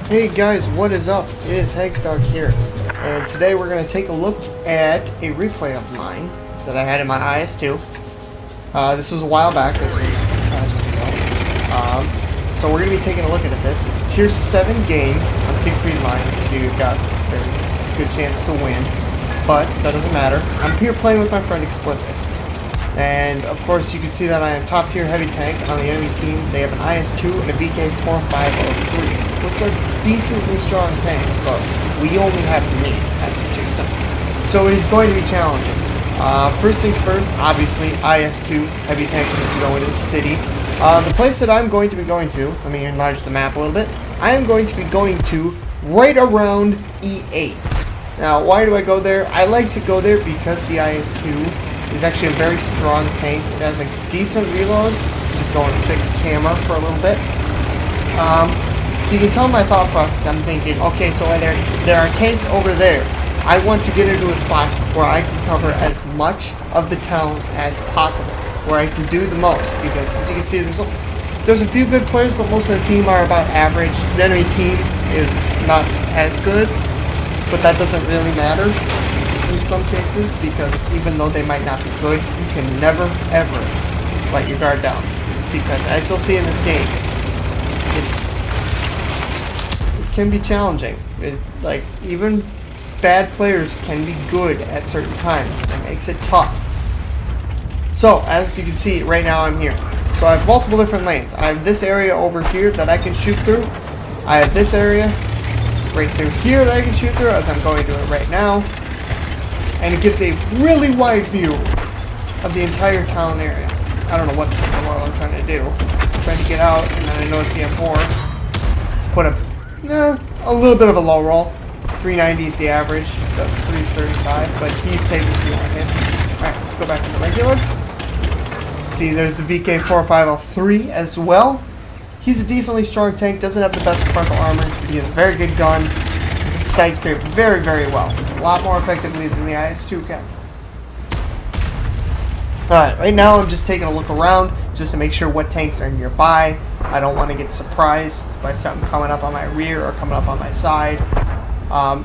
Hey guys, what is up? It is Haggsdog here, and today we're going to take a look at a replay of mine that I had in my IS-2. This was a while back, this was 5 years ago. So we're going to be taking a look at this. It's a Tier 7 game on Siegfried Line, so you've got a very good chance to win, but that doesn't matter. I'm here playing with my friend Explicit. And of course you can see that I am top tier heavy tank. On the enemy team they have an IS-2 and a VK-4503, which are decently strong tanks, but we only have me at the tier 7. So it is going to be challenging. First things first, obviously IS-2 heavy tank needs to go into the city. The place that I'm going to be going to, let me enlarge the map a little bit, I am going to be going to right around E8. Now why do I go there? I like to go there because the IS-2 is actually a very strong tank. It has a decent reload. Just going fixed camera for a little bit. So you can tell my thought process. I'm thinking, okay, so there are tanks over there. I want to get into a spot where I can cover as much of the town as possible, where I can do the most. Because as you can see, there's a few good players, but most of the team are about average. The enemy team is not as good, but that doesn't really matter in some cases, because even though they might not be good, you can never ever let your guard down, because as you'll see in this game, it can be challenging. Like, even bad players can be good at certain times, and it makes it tough. So as you can see right now, I'm here, so I have multiple different lanes. I have this area over here that I can shoot through. I have this area right through here that I can shoot through, as I'm going to it right now. And it gives a really wide view of the entire town area. I don't know what in the world I'm trying to do. I'm trying to get out, and then I notice the M4. Put a little bit of a low roll. 390 is the average, the 335, but he's taking 2 more hits. Alright, let's go back to the regular. See, there's the VK-4503 as well. He's a decently strong tank, doesn't have the best frontal armor. He has a very good gun. Sight scrape very, very well. A lot more effectively than the IS-2 can. Alright, right now I'm just taking a look around just to make sure what tanks are nearby. I don't want to get surprised by something coming up on my rear or coming up on my side.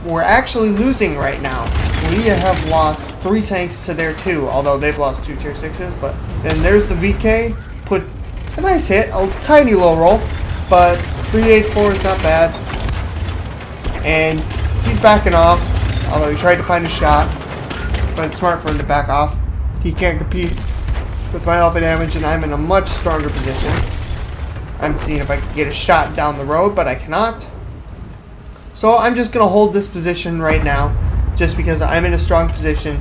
We're actually losing right now. We have lost 3 tanks to their 2, although they've lost 2 tier 6s. But then there's the VK, put a nice hit, a tiny low roll, but 384 is not bad. And he's backing off, although he tried to find a shot, but it's smart for him to back off. He can't compete with my alpha damage, and I'm in a much stronger position. I'm seeing if I can get a shot down the road, but I cannot. So I'm just going to hold this position right now, just because I'm in a strong position,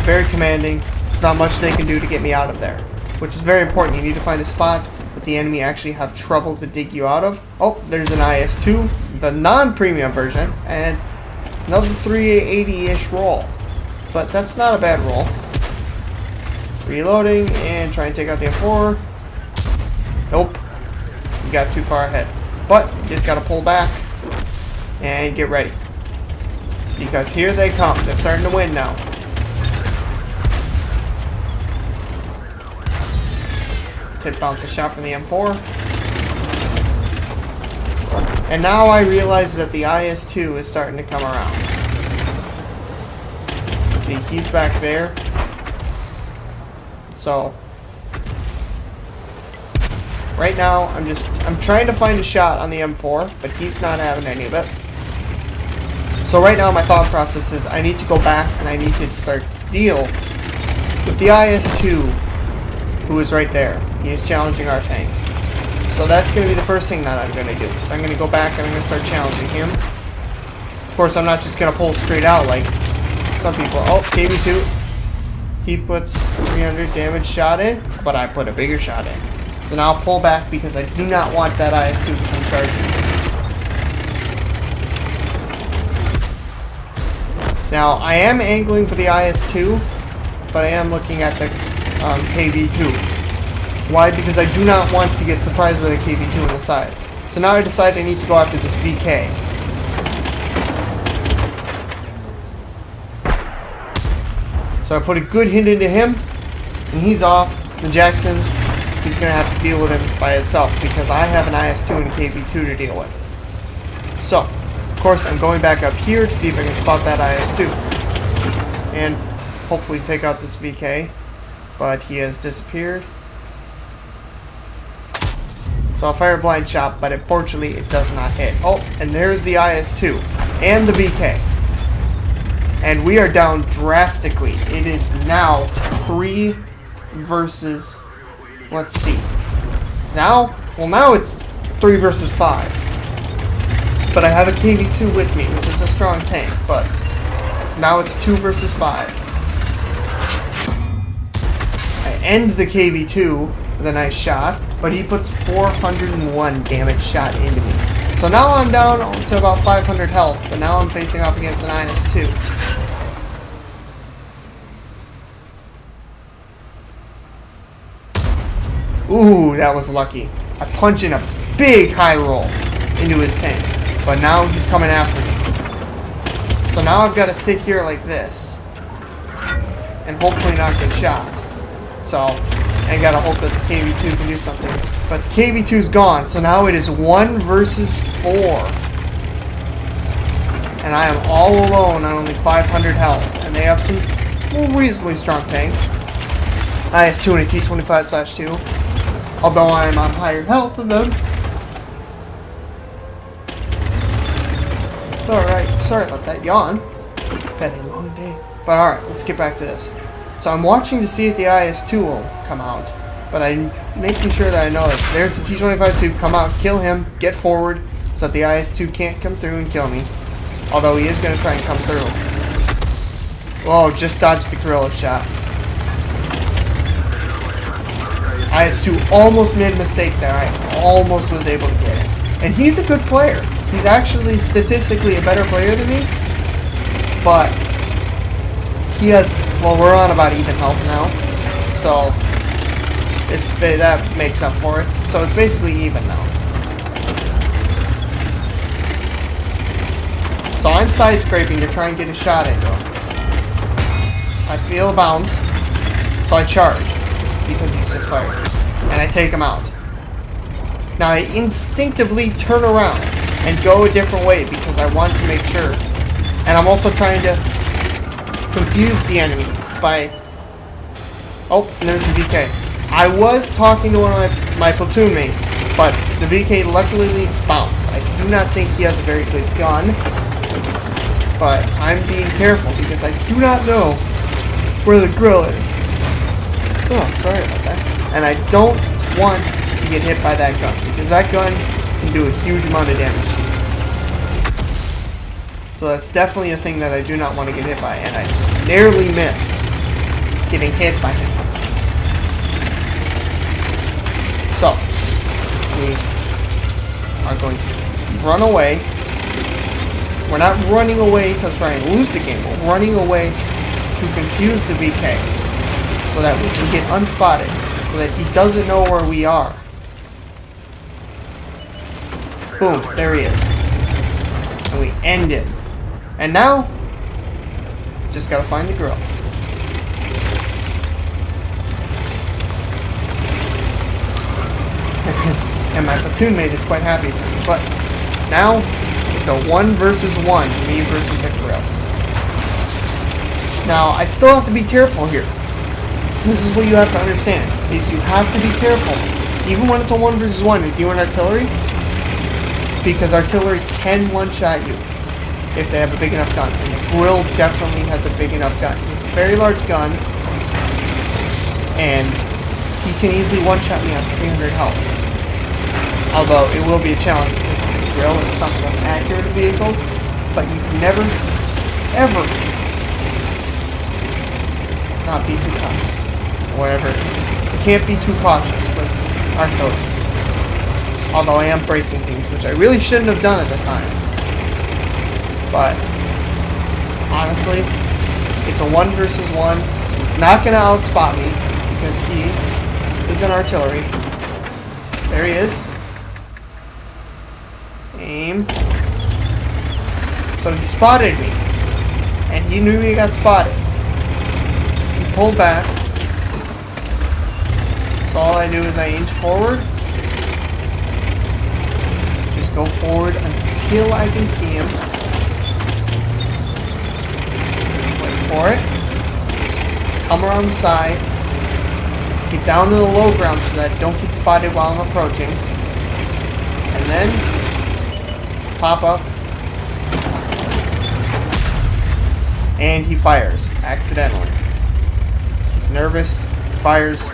very commanding. Not much they can do to get me out of there, which is very important. You need to find a spot that the enemy actually have trouble to dig you out of. Oh, there's an IS-2, the non-premium version, and another 380-ish roll. But that's not a bad roll. Reloading and try and take out the M4. Nope. You got too far ahead. But you just got to pull back and get ready, because here they come. They're starting to win now. Tip bounce a shot from the M4. And now I realize that the IS-2 is starting to come around. See, he's back there. So right now I'm trying to find a shot on the M4, but he's not having any of it. So right now my thought process is I need to go back and I need to start to deal with the IS-2, who is right there. He is challenging our tanks. So that's going to be the first thing that I'm going to do. So I'm going to go back and I'm going to start challenging him. Of course, I'm not just going to pull straight out like some people. Oh, KB2. He puts 300 damage shot in, but I put a bigger shot in. So now I'll pull back because I do not want that IS-2 to come charging me. Now, I am angling for the IS-2, but I am looking at the KB2. Why? Because I do not want to get surprised with a KB2 on the side. So now I decide I need to go after this VK. So I put a good hit into him, and he's off. The Jackson, he's going to have to deal with him by himself, because I have an IS-2 and a KB2 to deal with. So, of course, I'm going back up here to see if I can spot that IS-2. And hopefully take out this VK. But he has disappeared. So I'll fire a blind shot, but unfortunately it does not hit. Oh, and there's the IS-2 and the VK. And we are down drastically. It is now 3 versus, let's see. Now it's 3 versus 5. But I have a KV-2 with me, which is a strong tank, but now it's 2 versus 5. I end the KV-2 with a nice shot, but he puts 401 damage shot into me. So now I'm down to about 500 health, but now I'm facing off against an IS-2. Ooh, that was lucky. I punch in a big high roll into his tank, but now he's coming after me. So now I've got to sit here like this and hopefully not get shot. So I gotta hope that the KV-2 can do something. But the KV-2's gone, so now it is 1 versus 4. And I am all alone on only 500 health. And they have some reasonably strong tanks. IS-2 and a T-25/2. Although I am on higher health than them. Alright, sorry about that yawn. Had a long day. But alright, let's get back to this. So I'm watching to see if the IS-2 will come out. But I'm making sure that I know that there's the T-25/2, come out, kill him, get forward, so that the IS-2 can't come through and kill me. Although he is going to try and come through. Whoa, just dodged the gorilla shot. IS-2 almost made a mistake there. I almost was able to get it. And he's a good player. He's actually statistically a better player than me. But he has, well, we're on about even health now. So that makes up for it. So it's basically even now. So I'm side scraping to try and get a shot into him. I feel a bounce, so I charge because he's just fired, and I take him out. Now I instinctively turn around and go a different way because I want to make sure, and I'm also trying to confuse the enemy by. Oh, and there's the VK. I was talking to one of my platoon mates, but the VK luckily bounced. I do not think he has a very good gun, but I'm being careful because I do not know where the grill is. Oh, sorry about that. And I don't want to get hit by that gun because that gun can do a huge amount of damage to me. So that's definitely a thing that I do not want to get hit by, and I just narrowly miss getting hit by him. So, we are going to run away. We're not running away to try and lose the game. We're running away to confuse the VK so that we can get unspotted, so that he doesn't know where we are. Boom, there he is. And we end it. And now, just gotta find the grill. And my platoon mate is quite happy for me. But now, it's a 1 versus 1, me versus a grill. Now, I still have to be careful here. This is what you have to understand, is you have to be careful, even when it's a 1 versus 1 with you and artillery, because artillery can one-shot you if they have a big enough gun. And the grill definitely has a big enough gun. It's a very large gun, and he can easily one-shot me on 300 health. Although, it will be a challenge because it's a grill and it's not the most accurate of vehicles, but you can never, ever not be too cautious. Whatever. You can't be too cautious with artillery. Although I am breaking things, which I really shouldn't have done at the time. But, honestly, it's a 1 versus 1. He's not going to outspot me because he is an artillery. There he is. Aim. So he spotted me. And he knew he got spotted. He pulled back. So all I do is I inch forward. Just Just go forward until I can see him. Wait for it. Come around the side. Get down to the low ground so that I don't get spotted while I'm approaching. And then pop up. And he fires accidentally. He's nervous, fires,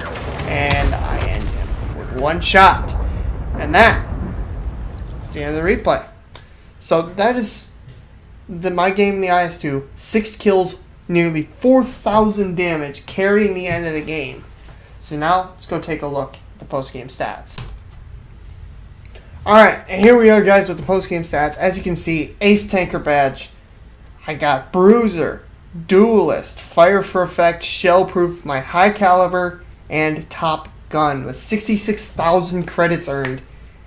and I end him with one shot. And that is the end of the replay. So that is my game in the IS-2. 6 kills, nearly 4,000 damage, carrying the end of the game. So now let's go take a look at the post-game stats. Alright, and here we are, guys, with the post-game stats. As you can see, Ace Tanker badge. I got Bruiser, Duelist, Fire for Effect, Shell Proof, my High Caliber, and Top Gun with 66,000 credits earned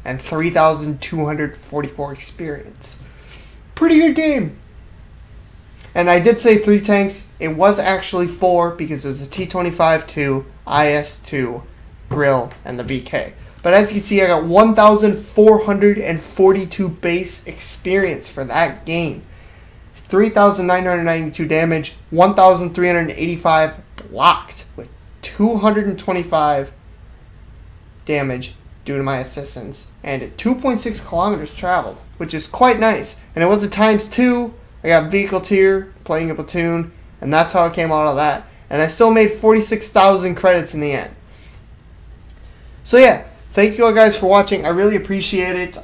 and 3,244 experience. Pretty good game. And I did say 3 tanks. It was actually 4 because it was the T-25-2, IS-2, Grill, and the VK. But as you can see, I got 1,442 base experience for that game. 3,992 damage, 1,385 blocked with 225 damage due to my assistance, and 2.6 kilometers traveled, which is quite nice. And it was a ×2. I got vehicle tier, playing a platoon, and that's how I came out of that. And I still made 46,000 credits in the end. So yeah, thank you all guys for watching. I really appreciate it.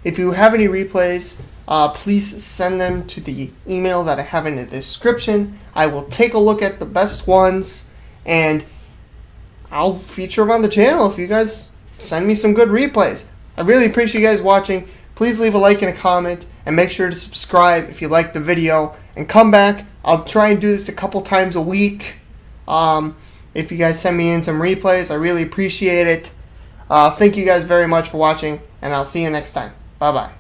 If you have any replays, please send them to the email that I have in the description. I will take a look at the best ones, and I'll feature them on the channel if you guys send me some good replays. I really appreciate you guys watching. Please leave a like and a comment, and make sure to subscribe if you liked the video, and come back. I'll try and do this a couple times a week. If you guys send me in some replays, I really appreciate it. Thank you guys very much for watching, and I'll see you next time. Bye-bye.